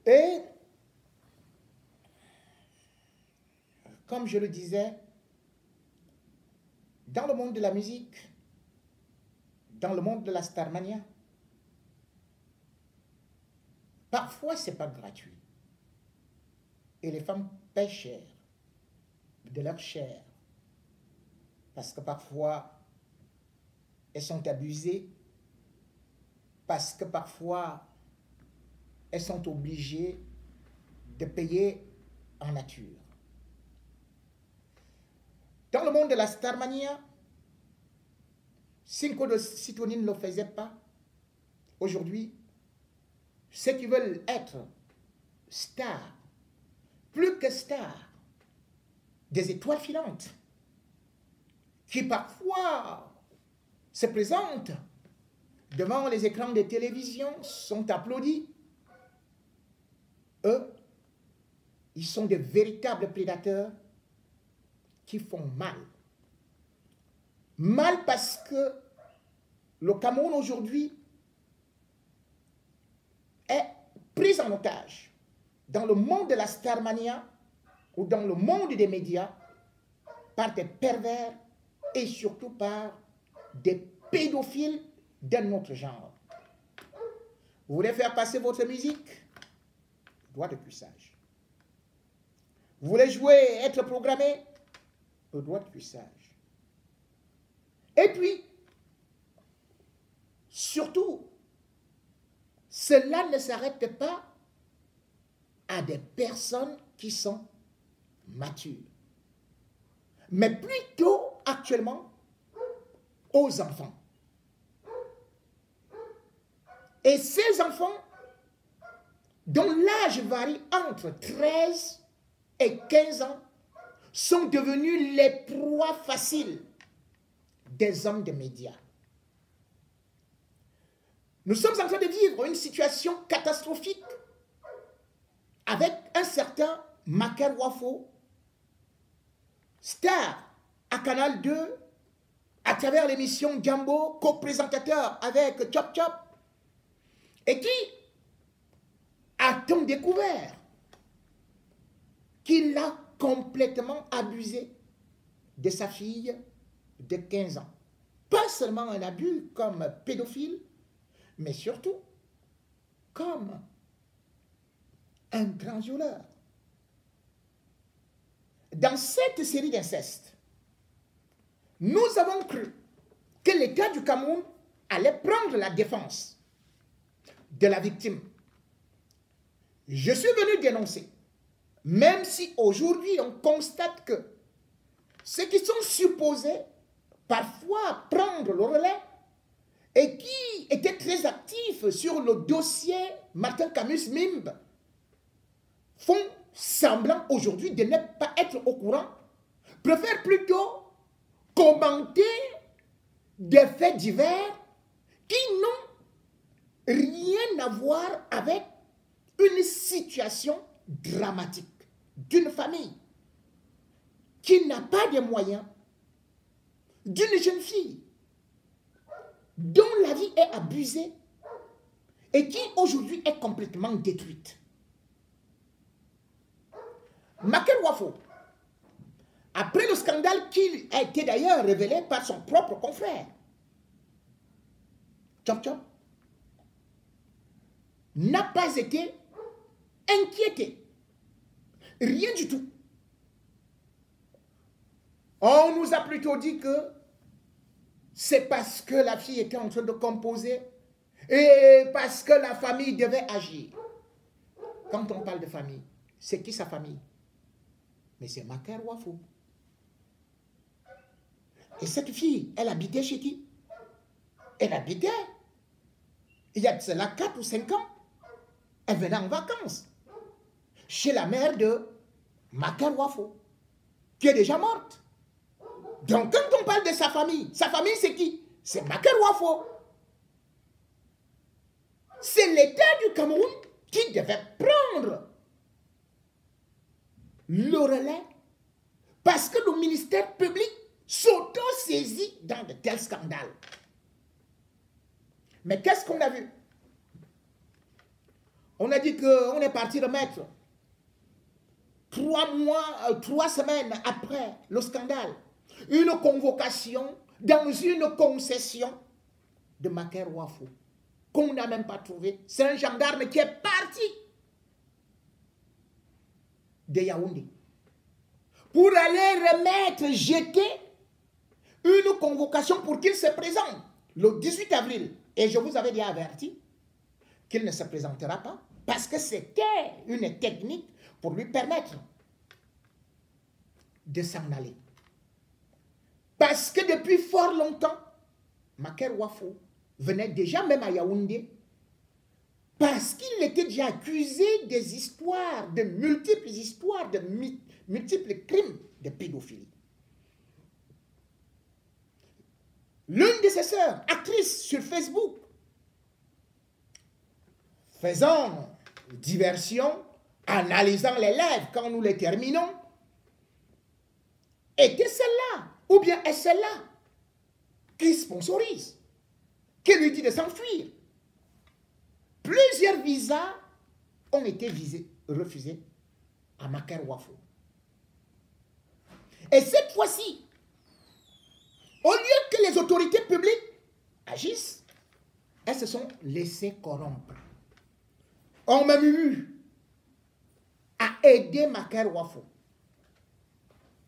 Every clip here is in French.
Et, comme je le disais, dans le monde de la musique, dans le monde de la Starmania, parfois c'est pas gratuit. Et les femmes paient cher de leur chair. Parce que parfois, elles sont abusées. Parce que parfois, elles sont obligées de payer en nature. Dans le monde de la Starmania, Cinco de Citronine ne le faisait pas. Aujourd'hui, ceux qui veulent être stars, plus que stars, des étoiles filantes, qui parfois se présentent devant les écrans de télévision, sont applaudis. Eux, ils sont de véritables prédateurs qui font mal. Mal parce que le Cameroun aujourd'hui est pris en otage dans le monde de la Starmania ou dans le monde des médias par des pervers et surtout par des pédophiles d'un autre genre. Vous voulez faire passer votre musique? Droit de cuissage. Vous voulez jouer, être programmé? Droit de cuissage. Et puis, surtout, cela ne s'arrête pas à des personnes qui sont matures, mais plutôt actuellement aux enfants. Et ces enfants, dont l'âge varie entre 13 et 15 ans, sont devenus les proies faciles des hommes de médias. Nous sommes en train de vivre une situation catastrophique avec un certain Maker Wafo, star à Canal 2, à travers l'émission Jambo, co-présentateur avec Chop Chop, et qui a-t-on découvert qu'il a complètement abusé de sa fille de 15 ans. Pas seulement un abus comme pédophile, mais surtout comme un grand violeur. Dans cette série d'incestes, nous avons cru que l'État du Cameroun allait prendre la défense de la victime. Je suis venu dénoncer, même si aujourd'hui on constate que ceux qui sont supposés parfois prendre le relais et qui étaient très actifs sur le dossier Martin Camus Mimbe font semblant aujourd'hui de ne pas être au courant, préfèrent plutôt commenter des faits divers qui n'ont rien à voir avec une situation dramatique d'une famille qui n'a pas de moyens, d'une jeune fille dont la vie est abusée et qui aujourd'hui est complètement détruite. Maker Wafo, après le scandale qui a été d'ailleurs révélé par son propre confrère, Chop Chop, n'a pas été inquiété. Rien du tout. On nous a plutôt dit que c'est parce que la fille était en train de composer et parce que la famille devait agir. Quand on parle de famille, c'est qui sa famille? Mais c'est Maker Wafo. Et cette fille, elle habitait chez qui? Elle habitait, il y a de cela 4 ou 5 ans, elle venait en vacances chez la mère de Maker Wafo, qui est déjà morte. Donc quand on parle de sa famille c'est qui? C'est Maker Wafo. C'est l'État du Cameroun qui devait prendre le relais parce que le ministère public s'auto-saisit dans de tels scandales. Mais qu'est-ce qu'on a vu? On a dit qu'on est parti remettre 3 semaines après le scandale, une convocation dans une concession de Maker Wafo, qu'on n'a même pas trouvé. C'est un gendarme qui est parti de Yaoundé pour aller remettre, jeter une convocation pour qu'il se présente le 18 avril. Et je vous avais déjà averti qu'il ne se présentera pas parce que c'était une technique pour lui permettre de s'en aller. Parce que depuis fort longtemps, Maker Wafo venait déjà même à Yaoundé parce qu'il était déjà accusé des histoires, de multiples histoires, de multiples crimes de pédophilie. L'une de ses sœurs, actrice sur Facebook, faisant diversion, analysant les lives quand nous les terminons, était celle-là, ou bien est celle-là qui sponsorise, qui lui dit de s'enfuir. Plusieurs visas ont été refusés à Maker Wafo. Et cette fois-ci, au lieu que les autorités publiques agissent, elles se sont laissées corrompre. On m'a eu à aider Maker Wafo.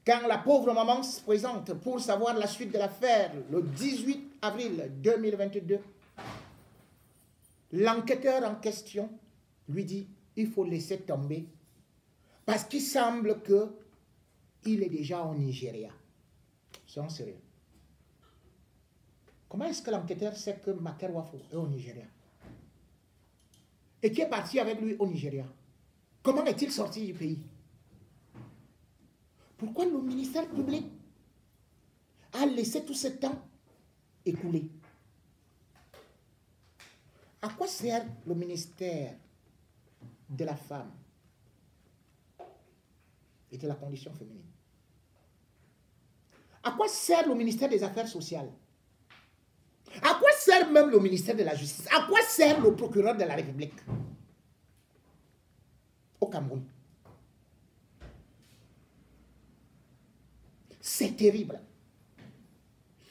Quand la pauvre maman se présente pour savoir la suite de l'affaire le 18 avril 2022, l'enquêteur en question lui dit il faut laisser tomber parce qu'il semble qu'il est déjà au Nigeria. Soyons sérieux. Comment est-ce que l'enquêteur sait que Maker Wafo est au Nigeria? Et qui est parti avec lui au Nigeria? Comment est-il sorti du pays? Pourquoi le ministère public a laissé tout ce temps écouler? À quoi sert le ministère de la femme et de la condition féminine? À quoi sert le ministère des Affaires sociales? À quoi sert même le ministère de la Justice? À quoi sert le procureur de la République au Cameroun? C'est terrible.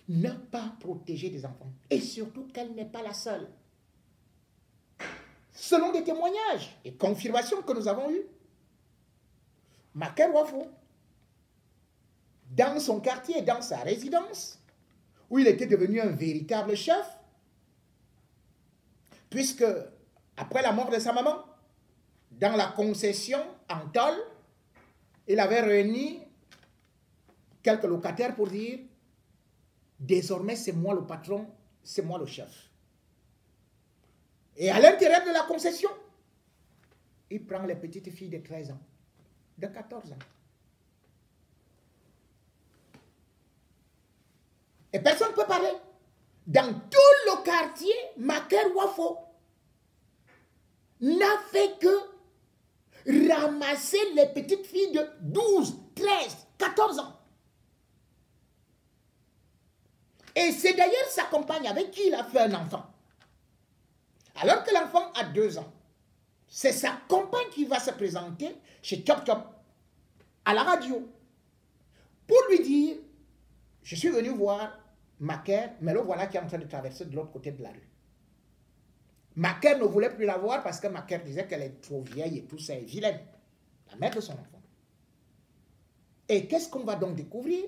Ne pas protéger des enfants. Et surtout qu'elle n'est pas la seule. Selon des témoignages et confirmations que nous avons eues, Maker Wafo, dans son quartier, dans sa résidence, où il était devenu un véritable chef, puisque après la mort de sa maman, dans la concession en tôle, il avait réuni quelques locataires pour dire désormais c'est moi le patron, c'est moi le chef. Et à l'intérieur de la concession, il prend les petites filles de 13 ans, de 14 ans. Et personne ne peut parler. Dans tout le quartier, Maker Wafo n'a fait que ramasser les petites filles de 12, 13, 14 ans. Et c'est d'ailleurs sa compagne avec qui il a fait un enfant. Alors que l'enfant a 2 ans, c'est sa compagne qui va se présenter chez Chop Chop à la radio pour lui dire je suis venu voir Maker, mais le voilà qui est en train de traverser de l'autre côté de la rue. Maker ne voulait plus la voir parce que Maker disait qu'elle est trop vieille et tout ça, est vilaine. La mère de son enfant. Et qu'est-ce qu'on va donc découvrir?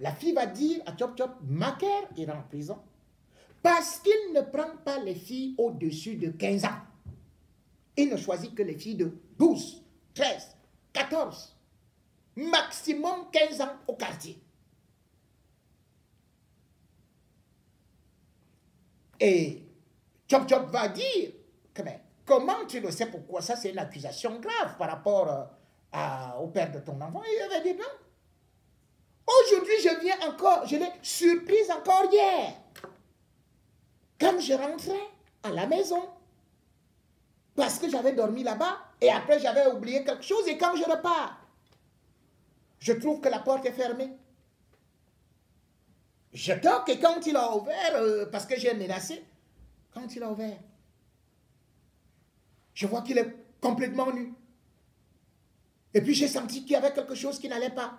La fille va dire à Chop Chop, Maker ira en prison parce qu'il ne prend pas les filles au-dessus de 15 ans. Il ne choisit que les filles de 12, 13, 14, maximum 15 ans au quartier. Et Chop Chop va dire, comment tu le sais pourquoi? Ça c'est une accusation grave par rapport au père de ton enfant. Et il va dire non. Aujourd'hui, je viens encore, je l'ai surprise encore hier. Quand je rentrais à la maison, parce que j'avais dormi là-bas, et après j'avais oublié quelque chose, et quand je repars, je trouve que la porte est fermée. Je toque, et quand il a ouvert, parce que j'ai menacé, quand il a ouvert, Je vois qu'il est complètement nu. Et puis j'ai senti qu'il y avait quelque chose qui n'allait pas.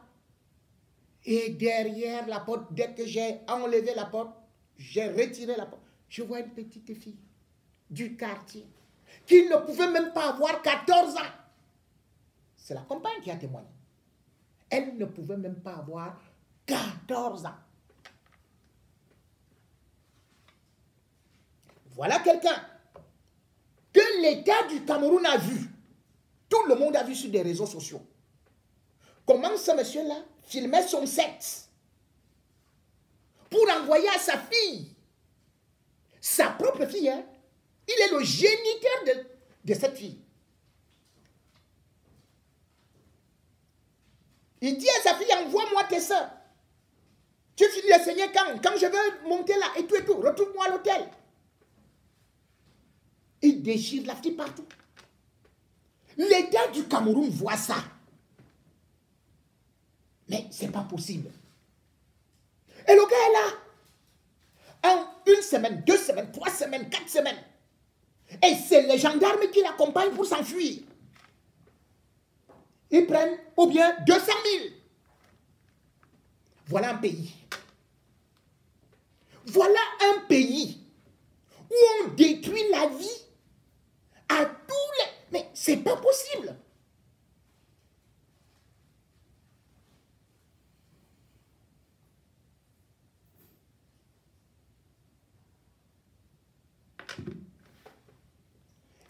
Et derrière la porte, dès que j'ai enlevé la porte, j'ai retiré la porte, je vois une petite fille du quartier qui ne pouvait même pas avoir 14 ans. C'est la compagne qui a témoigné. Elle ne pouvait même pas avoir 14 ans. Voilà quelqu'un que l'État du Cameroun a vu. Tout le monde a vu sur des réseaux sociaux. Comment ce monsieur-là filmait son sexe pour envoyer à sa fille, sa propre fille, hein? Il est le géniteur de cette fille. Il dit à sa fille, envoie-moi tes soeurs. Tu finis de saigner quand je veux monter là, et tout, retrouve-moi à l'hôtel. Il déchire la fille partout. L'État du Cameroun voit ça. Mais ce n'est pas possible. Et le gars est là. En 1 semaine, 2 semaines, 3 semaines, 4 semaines. Et c'est les gendarmes qui l'accompagnent pour s'enfuir. Ils prennent ou bien 200 000. Voilà un pays. Voilà un pays où on détruit la vie à tous les... Mais c'est pas possible.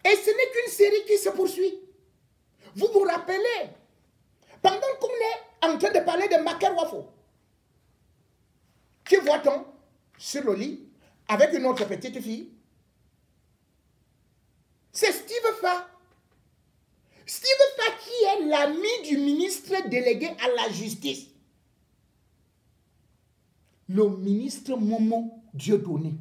Et ce n'est qu'une série qui se poursuit. Vous vous rappelez, pendant qu'on est en train de parler de Maker Wafo, qui voit-on sur le lit avec une autre petite fille? C'est Steve Fa. Steve Fa qui est l'ami du ministre délégué à la justice. Le ministre Momo Dieudonné.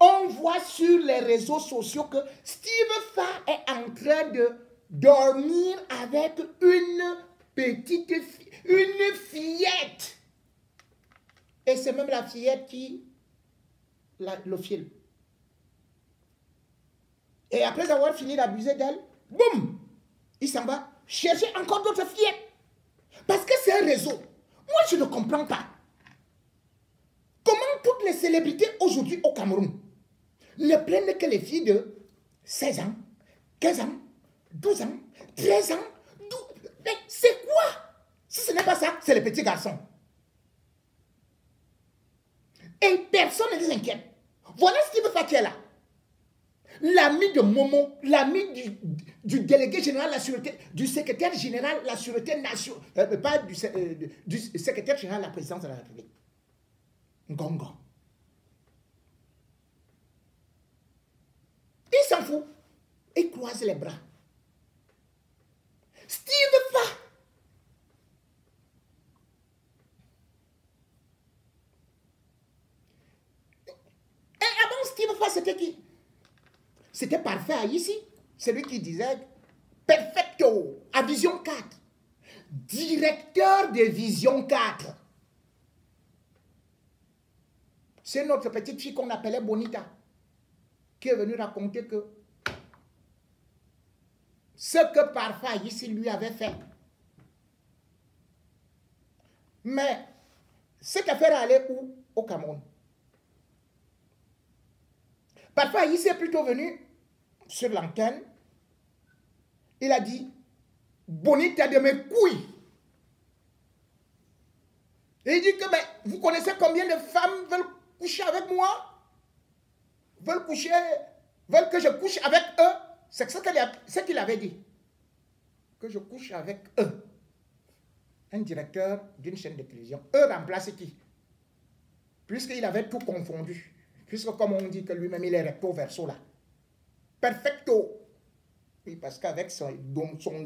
On voit sur les réseaux sociaux que Steve Fa est en train de dormir avec une petite fille, une fillette. Et c'est même la fillette qui le filme. Et après avoir fini d'abuser d'elle, boum, il s'en va chercher encore d'autres fillettes. Parce que c'est un réseau. Moi, je ne comprends pas. Comment toutes les célébrités aujourd'hui au Cameroun ne prennent que les filles de 16 ans, 15 ans, 12 ans, 13 ans, 12... Mais c'est quoi? Si ce n'est pas ça, c'est les petits garçons. Et personne ne les inquiète. Voilà ce qu'il veut faire qui est là. L'ami de Momo, l'ami du délégué général de la sûreté, du secrétaire général de la sûreté nationale, pas du secrétaire général de la présidence de la République. Ngongo. Il s'en fout. Il croise les bras. Steve Fa. Et avant Steve Fa, c'était qui? C'était Parfait ici. Celui qui disait Perfecto à Vision 4. Directeur de Vision 4. C'est notre petite fille qu'on appelait Bonita, qui est venue raconter que ce que Parfait ici lui avait fait. Mais cette affaire allait où? Au Cameroun. Parfait ici est plutôt venu sur l'antenne. Il a dit Bonita de mes couilles. Et il dit que mais, vous connaissez combien de femmes veulent coucher avec moi? Veulent que je couche avec eux? C'est ce qu'il avait dit. Que je couche avec eux. Un directeur d'une chaîne de télévision. Eux remplacent qui? Puisqu'il avait tout confondu. Puisque comme on dit que lui-même il est recto verso là. Perfecto. Oui, parce qu'avec son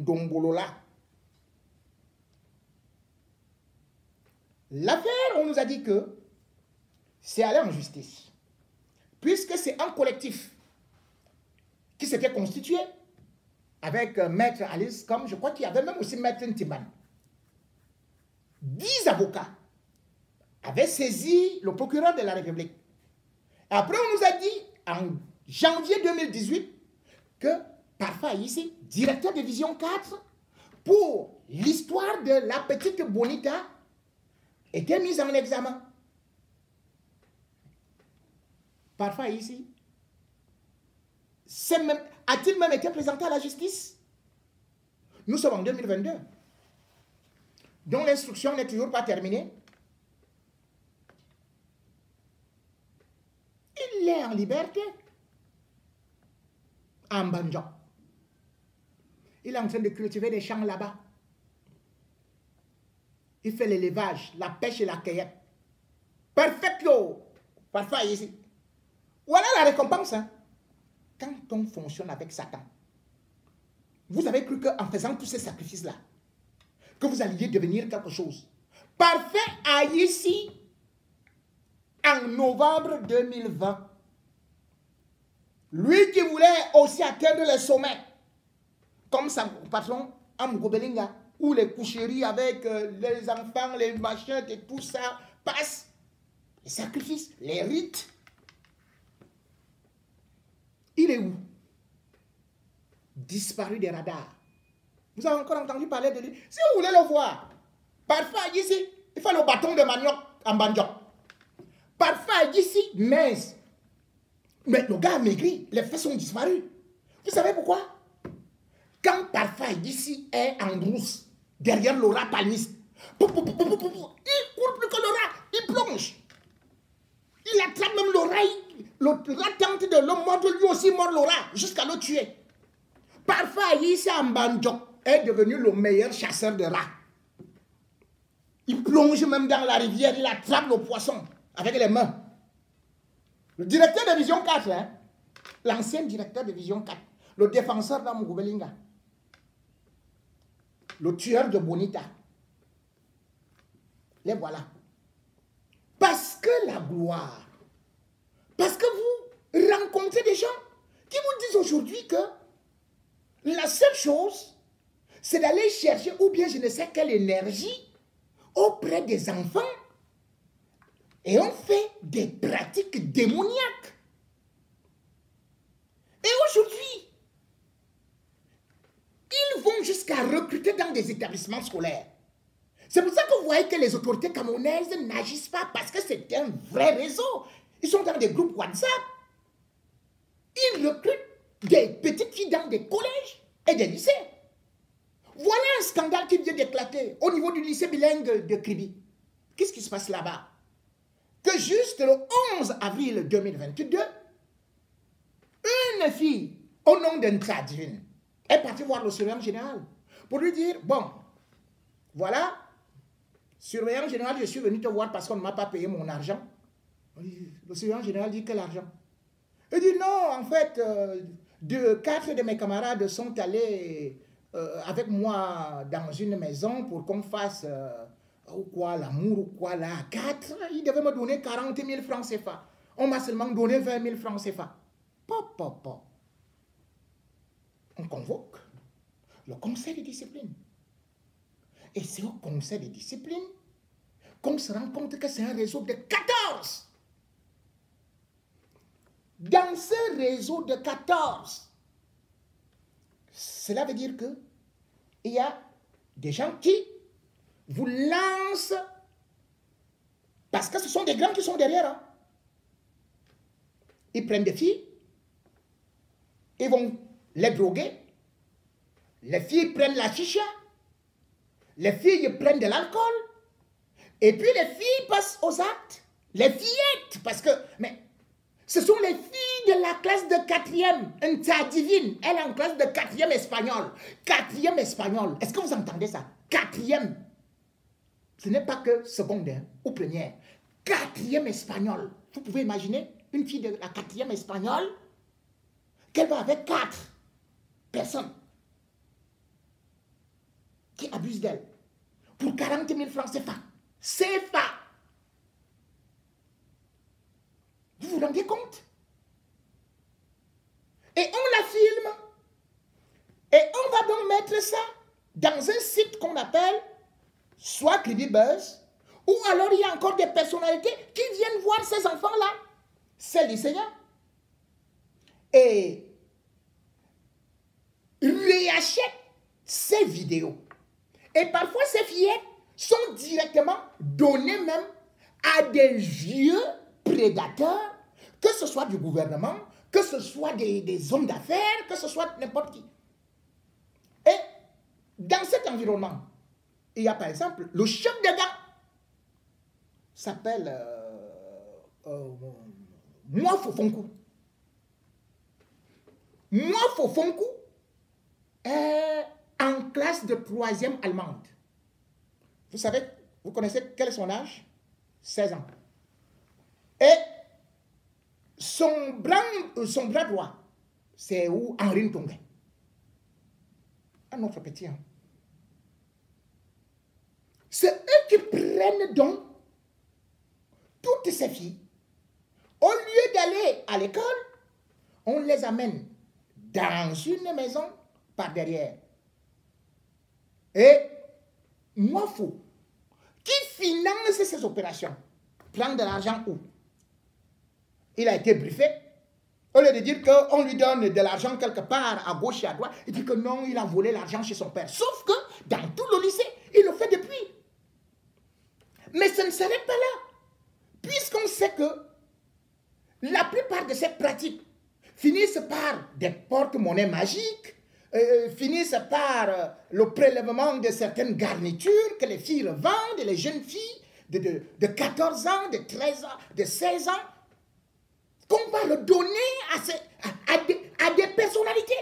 dombolo là. L'affaire, on nous a dit que c'est allé en justice. Puisque c'est un collectif qui s'était constitué avec Maître Alice, comme je crois qu'il y avait même aussi Maître Ntiman. 10 avocats avaient saisi le procureur de la République. Après, on nous a dit, en janvier 2018, que parfois ici, directeur de Vision 4, pour l'histoire de la petite Bonita, était mise en examen. Parfois ici, a-t-il même été présenté à la justice? Nous sommes en 2022. Donc l'instruction n'est toujours pas terminée. Il est en liberté. En Banjo. Il est en train de cultiver des champs là-bas. Il fait l'élevage, la pêche et la cueillette. Perfecto. Parfois ici. Voilà la récompense. Hein. Quand on fonctionne avec Satan, vous avez cru qu'en faisant tous ces sacrifices-là, que vous alliez devenir quelque chose. Parfait à ici, en novembre 2020. Lui qui voulait aussi atteindre le sommet, comme son patron, Amgobelinga, où les coucheries avec les enfants, les machins et tout ça passe. Les sacrifices, les rites. Il est où? Disparu des radars. Vous avez encore entendu parler de lui? Si vous voulez le voir, parfois ici, il faut le bâton de manioc en banjo. Parfois ici, mince. Mais le gars a maigri, les fesses sont disparues. Vous savez pourquoi? Quand parfois ici est en brousse, derrière l'aura palmiste, il court plus que l'aura, il plonge. Il attrape même l'oreille, l'attente de l'homme mort, lui aussi mord l'aura, jusqu'à le tuer. Parfois ici en banjo est devenu le meilleur chasseur de rats. Il plonge même dans la rivière, il attrape le poisson avec les mains. Le directeur de Vision 4, hein, l'ancien directeur de Vision 4, le défenseur d'Amugoubelinga, le tueur de Bonita. Les voilà. Parce que la gloire, parce que vous rencontrez des gens qui vous disent aujourd'hui que la seule chose, c'est d'aller chercher, ou bien je ne sais quelle énergie, auprès des enfants, et on fait des pratiques démoniaques. Et aujourd'hui, ils vont jusqu'à recruter dans des établissements scolaires. C'est pour ça que vous voyez que les autorités camerounaises n'agissent pas, parce que c'est un vrai réseau. Ils sont dans des groupes WhatsApp. Ils recrutent des petites filles dans des collèges et des lycées. Voilà un scandale qui vient d'éclater au niveau du lycée bilingue de Kribi. Qu'est-ce qui se passe là-bas? Que juste le 11 avril 2022, une fille, au nom d'un Tchadien, est partie voir le surveillant général pour lui dire, bon, voilà, surveillant général, je suis venu te voir parce qu'on ne m'a pas payé mon argent. Le surveillant général dit, quel argent? Il dit, non, en fait, 4 de mes camarades sont allés avec moi dans une maison pour qu'on fasse ou quoi, l'amour ou quoi, là, 4. Ils devaient me donner 40 000 francs CFA. On m'a seulement donné 20 000 francs CFA. On convoque le conseil de discipline. Et c'est au conseil de discipline qu'on se rend compte que c'est un réseau de 14. Dans ce réseau de 14, cela veut dire que il y a des gens qui vous lancent, parce que ce sont des grands qui sont derrière. Hein. Ils prennent des filles, ils vont les droguer, les filles prennent la chicha, les filles prennent de l'alcool, et puis les filles passent aux actes, les fillettes, parce que, mais ce sont les filles de la classe de 4e, une divine, elle est en classe de 4e espagnol. 4e espagnol, est-ce que vous entendez ça? 4e. Ce n'est pas que secondaire ou première. 4e espagnol. Vous pouvez imaginer une fille de la 4e espagnole qu'elle va avec 4 personnes qui abusent d'elle pour 40 000 francs CFA. CFA. Vous vous rendez compte? Et on la filme. Et on va donc mettre ça dans un site qu'on appelle soit Kribi Buzz, ou alors il y a encore des personnalités qui viennent voir ces enfants-là, ces lycéens. Et réachètent ces vidéos. Et parfois, ces fillettes sont directement données même à des vieux prédateurs, que ce soit du gouvernement, que ce soit des hommes d'affaires, que ce soit n'importe qui. Et dans cet environnement, il y a par exemple le chef de gang, s'appelle Moi Fofonkou. Moi Fofonkou est en classe de 3e allemande. Vous savez, vous connaissez quel est son âge? 16 ans. Et son bras droit, c'est où Henri Ntongue. Un autre petit. Hein. C'est eux qui prennent donc toutes ces filles. Au lieu d'aller à l'école, on les amène dans une maison par derrière. Et moi, fou, qui finance ces opérations, prend de l'argent où? Il a été briefé. Au lieu de dire qu'on lui donne de l'argent quelque part à gauche et à droite, il dit que non, il a volé l'argent chez son père. Sauf que dans tout le lycée, il le fait depuis. Mais ça ne s'arrête pas là. Puisqu'on sait que la plupart de ces pratiques finissent par des porte-monnaies magiques, finissent par le prélèvement de certaines garnitures que les filles revendent, les jeunes filles de 14 ans, de 13 ans, de 16 ans, qu'on va le donner à des personnalités.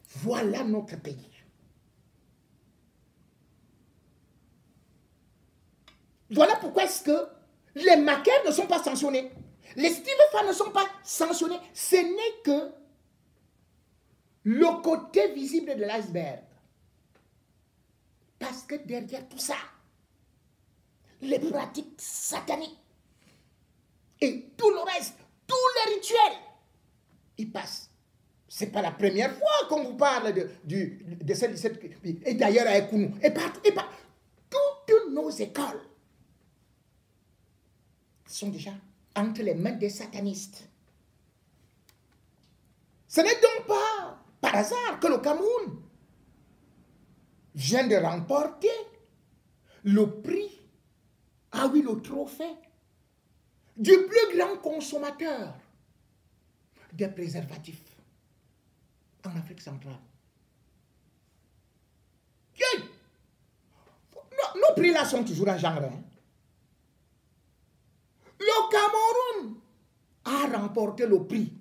Voilà notre pays. Voilà pourquoi est-ce que les maquettes ne sont pas sanctionnés. Les stupéfiants ne sont pas sanctionnés. Ce n'est que le côté visible de l'iceberg. Parce que derrière tout ça, les pratiques sataniques et tout le reste, tous les rituels, ils passent. Ce n'est pas la première fois qu'on vous parle de cette et d'ailleurs à Ekounou. Et partout, toutes nos écoles sont déjà entre les mains des satanistes. Ce n'est donc pas par hasard que le Cameroun vient de remporter le prix, ah oui, le trophée du plus grand consommateur des préservatifs en Afrique centrale. Nos prix là sont toujours en genre. Hein? Le Cameroun a remporté le prix.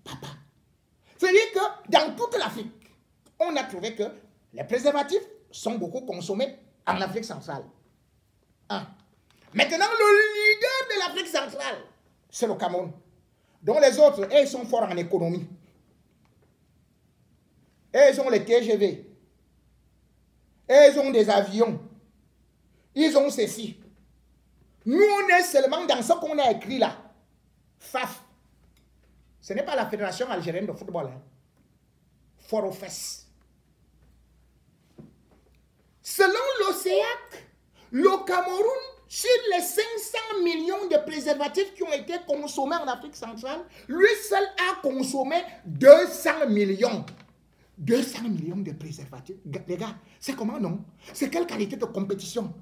Papa. C'est-à-dire que dans toute l'Afrique, on a trouvé que les préservatifs sont beaucoup consommés en Afrique centrale. Un. Maintenant, le leader de l'Afrique centrale, c'est le Cameroun. Donc les autres, ils sont forts en économie. Ils ont les TGV. Ils ont des avions. Ils ont ceci. Nous, on est seulement dans ce qu'on a écrit là. FAF. Ce n'est pas la Fédération algérienne de football. Hein. Fort aux fesses. Selon l'OCEAC, le Cameroun, sur les 500 millions de préservatifs qui ont été consommés en Afrique centrale, lui seul a consommé 200 millions. 200 millions de préservatifs. Les gars, c'est comment non? C'est quelle qualité de compétition?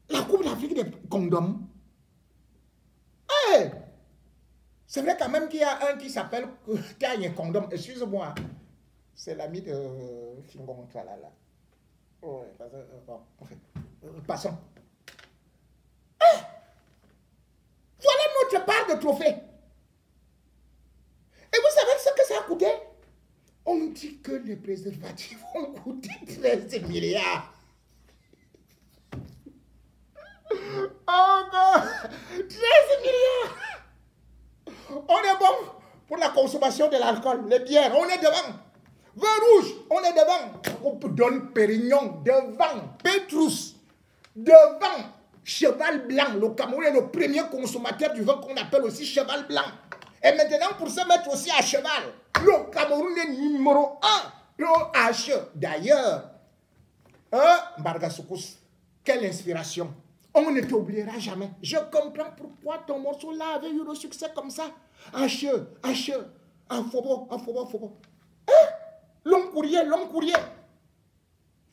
La Coupe d'Afrique des condoms. Hey! C'est vrai quand même qu'il y a un qui s'appelle Kanye Condom. Excuse-moi. C'est l'ami de Fingon Tralala. Oh, bon, okay. Passons. Hey! Voilà notre part de trophée. Et vous savez ce que ça a coûté? On dit que les préservatifs ont coûté 13 milliards. Oh non! 13 milliards! On est bon pour la consommation de l'alcool, les bières, on est devant. Vin rouge, on est devant. On donne Pérignon, devant. Pétrus, devant. Cheval blanc, le Cameroun est le premier consommateur du vin qu'on appelle aussi cheval blanc. Et maintenant, pour se mettre aussi à cheval, le Cameroun est numéro 1. Le d'ailleurs, Bargasoukus, quelle inspiration. On ne t'oubliera jamais. Je comprends pourquoi ton morceau là avait eu le succès comme ça. H.E. Ah, Fobo. Long courrier. Donc,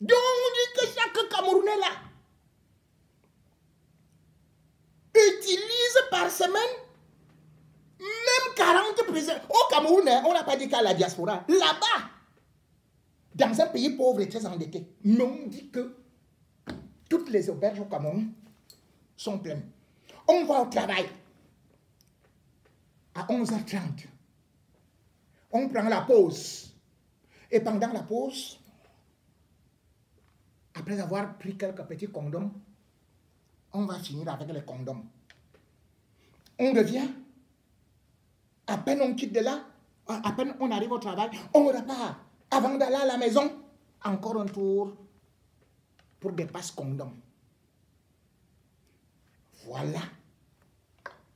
on dit que chaque Camerounais là utilise par semaine même 40 présidents. Au Cameroun, on n'a pas dit qu'à la diaspora. Là-bas, dans un pays pauvre et très endetté, mais on dit que toutes les auberges au Cameroun sont pleines. On va au travail à 11h30. On prend la pause. Et pendant la pause, après avoir pris quelques petits condoms, on va finir avec les condoms. On revient. À peine on quitte de là, à peine on arrive au travail, on repart. Avant d'aller à la maison, encore un tour pour des passes condoms. Voilà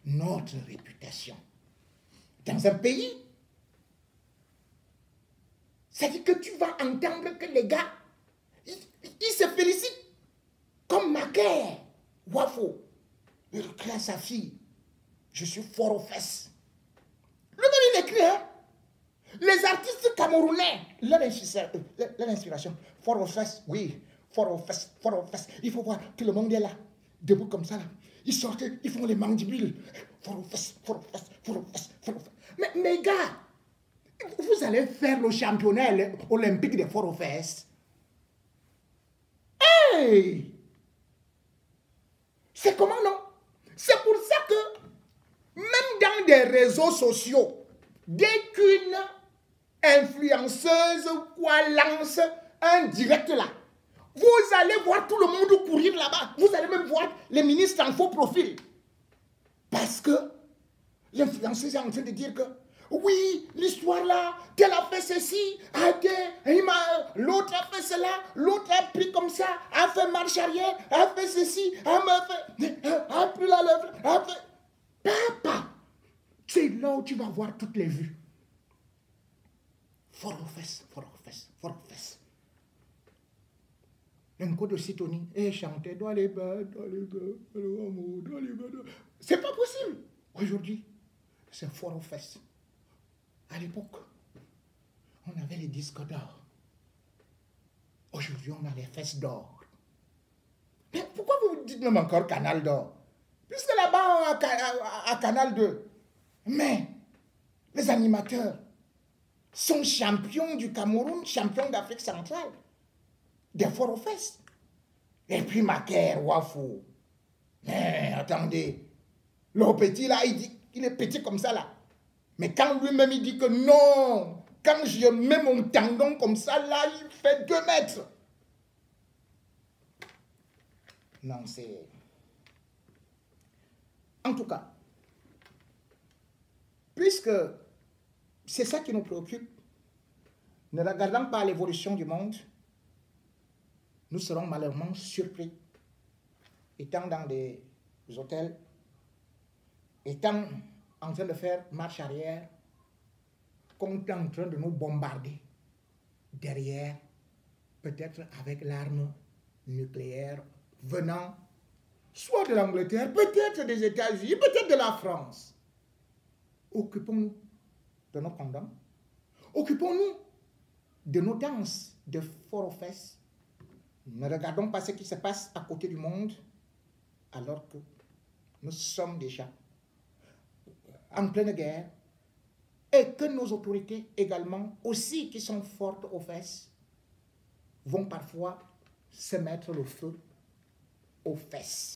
notre réputation. Dans un pays, c'est-à-dire que tu vas entendre que les gars, ils se félicitent comme Macaire, Wafo. Il écrit à sa fille, je suis fort aux fesses. Lui-même, il écrit, hein? Les artistes camerounais, leur inspiration, fort aux fesses, oui, fort aux fesses. Il faut voir, tout le monde est là, debout comme ça, là. Ils sortent, ils font les mandibules. Fort aux fesses. Mais gars, vous allez faire le championnat olympique des fort aux fesses. Hey! C'est comment, non? C'est pour ça que même dans des réseaux sociaux, dès qu'une influenceuse lance un direct là, vous allez voir tout le monde courir là-bas. Vous allez même voir les ministres en faux profil. Parce que l'influenceuse est en train de dire que oui, l'histoire là, tel a fait ceci, l'autre a fait cela, l'autre a pris comme ça, a fait marche arrière, a fait ceci, a pris la lèvre, a fait... Papa, c'est là où tu vas voir toutes les vues. Fort aux fesses. Un coup de Sidonie, et chanter dans les bains, c'est pas possible. Aujourd'hui, c'est fort aux fesses. À l'époque, on avait les disques d'or. Aujourd'hui, on a les fesses d'or. Mais pourquoi vous dites même encore Canal d'or? Puisque là-bas, à Canal 2. Mais les animateurs sont champions du Cameroun, champions d'Afrique centrale, des forts aux fesses. Et puis Macaire, Wafo. Mais attendez, le petit là, il est petit comme ça là. Mais quand lui-même il dit que non, quand je mets mon tendon comme ça là, il fait 2 mètres. Non, c'est... En tout cas, puisque c'est ça qui nous préoccupe, ne regardant pas l'évolution du monde, nous serons malheureusement surpris, étant dans des hôtels, étant en train de faire marche arrière, qu'on est en train de nous bombarder derrière, peut-être avec l'arme nucléaire venant soit de l'Angleterre, peut-être des États-Unis, peut-être de la France. Occupons-nous de nos condoms, occupons-nous de nos danses de fort aux fesses. Ne regardons pas ce qui se passe à côté du monde, alors que nous sommes déjà en pleine guerre et que nos autorités également, aussi qui sont fortes aux fesses, vont parfois se mettre le feu aux fesses.